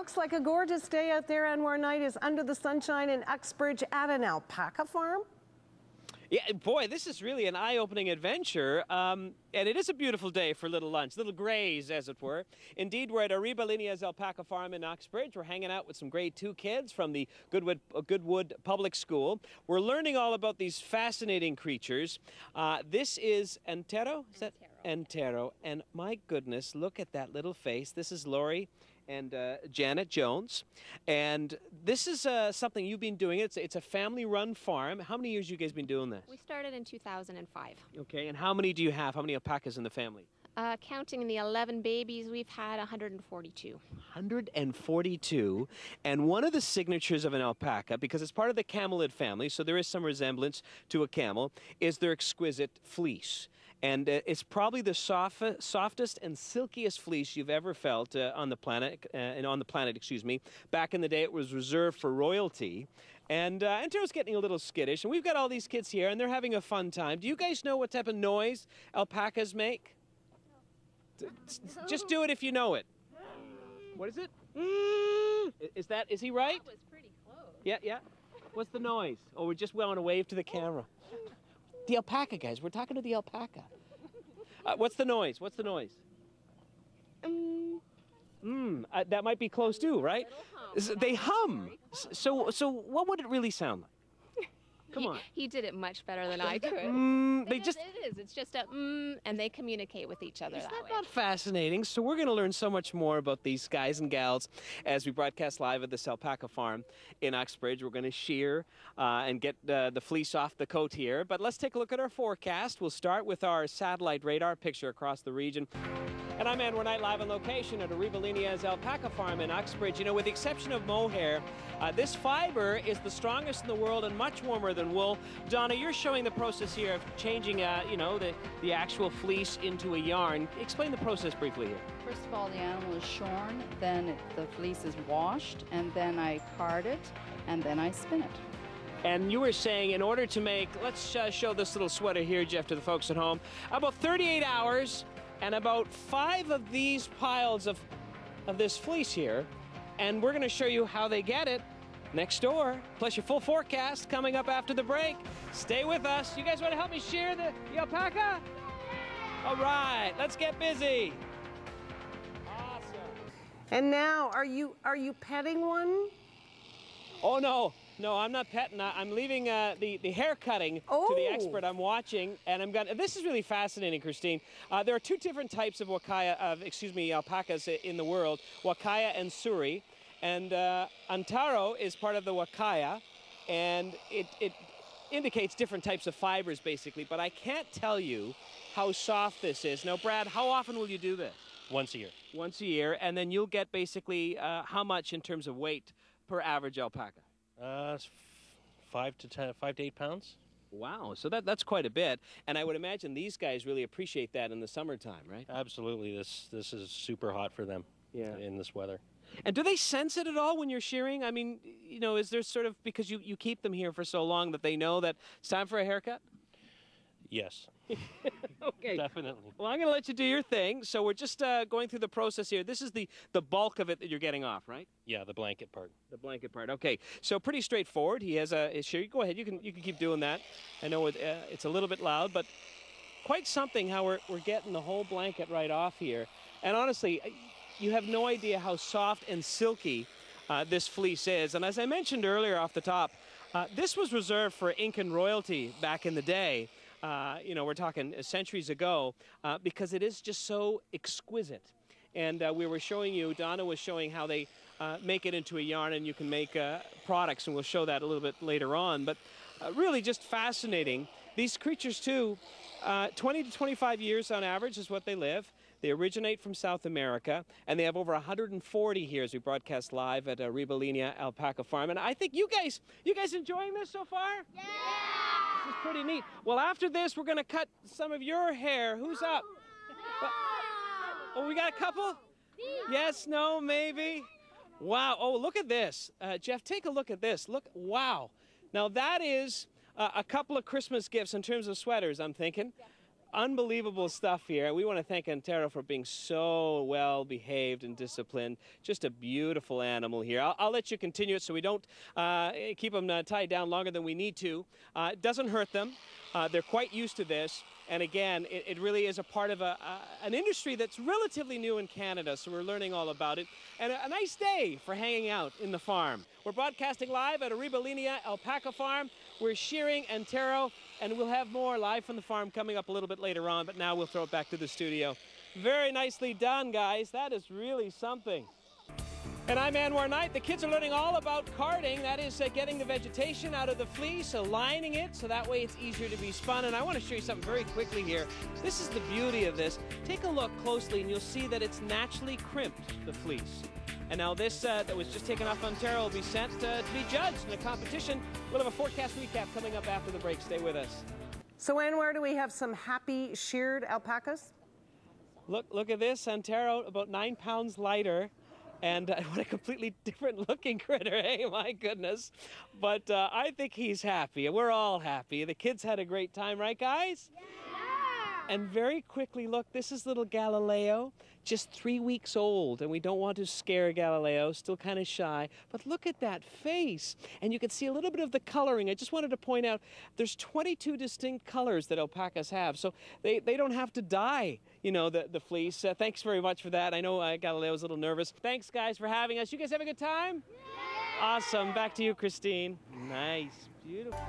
looks like a gorgeous day out there, and our night is under the sunshine in Uxbridge at an alpaca farm. Yeah, boy, this is really an eye-opening adventure, and it is a beautiful day for a little lunch, little graze, as it were. Indeed, we're at Arriba Linea's alpaca farm in Uxbridge. We're hanging out with some grade 2 kids from the Goodwood Public School. We're learning all about these fascinating creatures. This is Entero? Is that Entero? And my goodness, look at that little face. This is Lori and Janet Jones, and this is something you've been doing. It's a family-run farm. How many years you guys been doing this? We started in 2005. Okay, and how many do you have? How many alpacas in the family? Counting the 11 babies, we've had 142. 142, and one of the signatures of an alpaca, because it's part of the camelid family, so there is some resemblance to a camel, is their exquisite fleece. And it's probably the softest and silkiest fleece you've ever felt on the planet, excuse me. Back in the day, it was reserved for royalty. And Entero's getting a little skittish, and we've got all these kids here, and they're having a fun time. Do you guys know what type of noise alpacas make? No. Just do it if you know it. What is it? Is he right? That was pretty close. Yeah, yeah. What's the noise? Oh, we just want to wave to the camera. The alpaca, guys. We're talking to the alpaca. What's the noise? What's the noise? That might be close too, right? They hum. So what would it really sound like? Come on. He did it much better than I could. It is. It's just a and they communicate with each other that way. Isn't that not fascinating? So we're going to learn so much more about these guys and gals as we broadcast live at this alpaca farm in Uxbridge. We're going to shear and get the fleece off the coat here. But let's take a look at our forecast. We'll start with our satellite radar picture across the region. And I'm Andrew Knight, live on location at Arriba Linea's alpaca farm in Uxbridge. You know, with the exception of mohair, this fiber is the strongest in the world and much warmer than wool. Donna, you're showing the process here of changing, you know, the actual fleece into a yarn. Explain the process briefly here. First of all, the animal is shorn, then the fleece is washed, and then I card it, and then I spin it. And you were saying in order to make, let's show this little sweater here, Jeff, to the folks at home, about 38 hours and about 5 of these piles of this fleece here, and we're going to show you how they get it next door, plus your full forecast coming up after the break. Stay with us. You guys want to help me shear the alpaca? All right, let's get busy. Awesome. And now, are you petting one? Oh no. No, I'm not petting. I'm leaving the hair cutting to the expert I'm watching, and this is really fascinating, Christine. There are 2 different types of alpacas in the world, Wakaya and Suri, and Antaro is part of the Wakaya, and it indicates different types of fibers, basically, but I can't tell you how soft this is. Now, Brad, how often will you do this? Once a year. Once a year, and then you'll get basically how much in terms of weight per average alpaca? 5 to 8 pounds. Wow, so that's quite a bit, and I would imagine these guys really appreciate that in the summertime, right? Absolutely, this is super hot for them. Yeah. In this weather. And do they sense it at all when you're shearing? I mean, you know, is there sort of, because you keep them here for so long, that they know that it's time for a haircut? Yes. Okay. Definitely. Well, I'm going to let you do your thing. So we're just going through the process here. This is the bulk of it that you're getting off, right? Yeah, the blanket part. The blanket part. Okay. So pretty straightforward. He has a shear. Go ahead. You can keep doing that. I know it's a little bit loud, but quite something how we're getting the whole blanket right off here. And honestly, you have no idea how soft and silky this fleece is. And as I mentioned earlier off the top, this was reserved for Incan royalty back in the day. You know, we're talking centuries ago, because it is just so exquisite. And we were showing you, Donna was showing how they make it into a yarn, and you can make products, and we'll show that a little bit later on. But really just fascinating. These creatures, too, 20 to 25 years on average is what they live. They originate from South America, and they have over 140 here as we broadcast live at Arriba Linea Alpaca Farm. And I think you guys enjoying this so far? Yeah! This is pretty neat. Well, after this, we're going to cut some of your hair. Who's up? No. Oh, we got a couple? Yes, no, maybe? Wow. Oh, look at this. Jeff, take a look at this. Look, wow. Now, that is a couple of Christmas gifts in terms of sweaters, I'm thinking. Unbelievable stuff here. We want to thank Antero for being so well behaved and disciplined. Just a beautiful animal here. I'll let you continue it so we don't keep them tied down longer than we need to. It doesn't hurt them. They're quite used to this. And again, it really is a part of an industry that's relatively new in Canada, so we're learning all about it. And a nice day for hanging out in the farm. We're broadcasting live at Arriba Linea Alpaca Farm. We're shearing Antero, and we'll have more live from the farm coming up a little bit later on, but now we'll throw it back to the studio. Very nicely done, guys. That is really something. And I'm Anwar Knight. The kids are learning all about carding. That is getting the vegetation out of the fleece, aligning it so that way it's easier to be spun. And I want to show you something very quickly here. This is the beauty of this. Take a look closely and you'll see that it's naturally crimped, the fleece. And now this that was just taken off Antero will be sent to be judged in a competition. We'll have a forecast recap coming up after the break. Stay with us. So Anwar, do we have some happy sheared alpacas? Look at this, Antero, about 9 pounds lighter. And what a completely different looking critter, hey, my goodness. But I think he's happy. We're all happy. The kids had a great time, right, guys? Yeah! And very quickly, look, this is little Galileo, just 3 weeks old. And we don't want to scare Galileo, still kind of shy. But look at that face. And you can see a little bit of the coloring. I just wanted to point out there's 22 distinct colors that alpacas have. So they don't have to dye, you know, the fleece. Thanks very much for that. I know Galileo's a little nervous. Thanks, guys, for having us. You guys have a good time? Yeah! Awesome. Back to you, Christine. Nice. Beautiful.